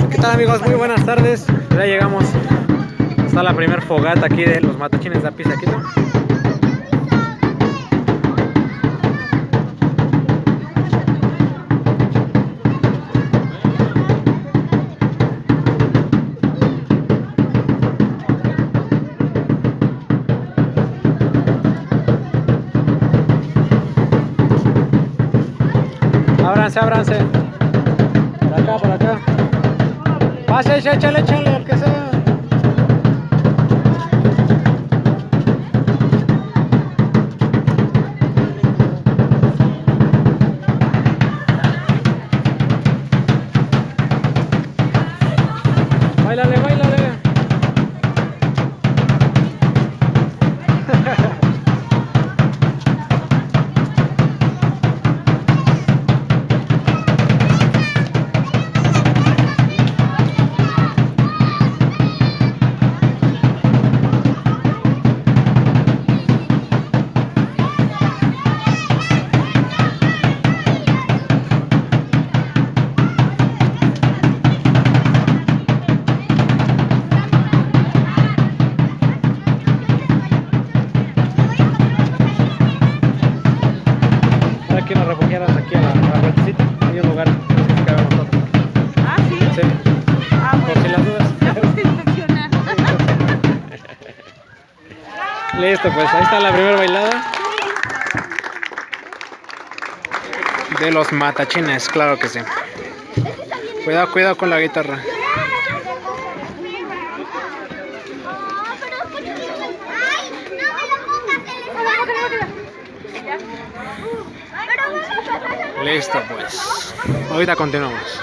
¿Qué tal, amigos? Muy buenas tardes. Ya llegamos. Está la primer fogata aquí de los matachines de Apizaquito. Ábranse, ábranse. Por acá, por acá. Pase, échale, échale, al que sea. Báilale, báilale. Para que nos refugieras aquí a la vueltecita. Hay un lugar que cabemos nosotros. Ah, sí. Sí, Ah, por bueno. si las dudas. Ya fuiste a inspeccionar. Listo, pues ahí está la primera bailada de los matachines, claro que sí. Cuidado, cuidado con la guitarra. Listo, pues. Ahorita continuamos.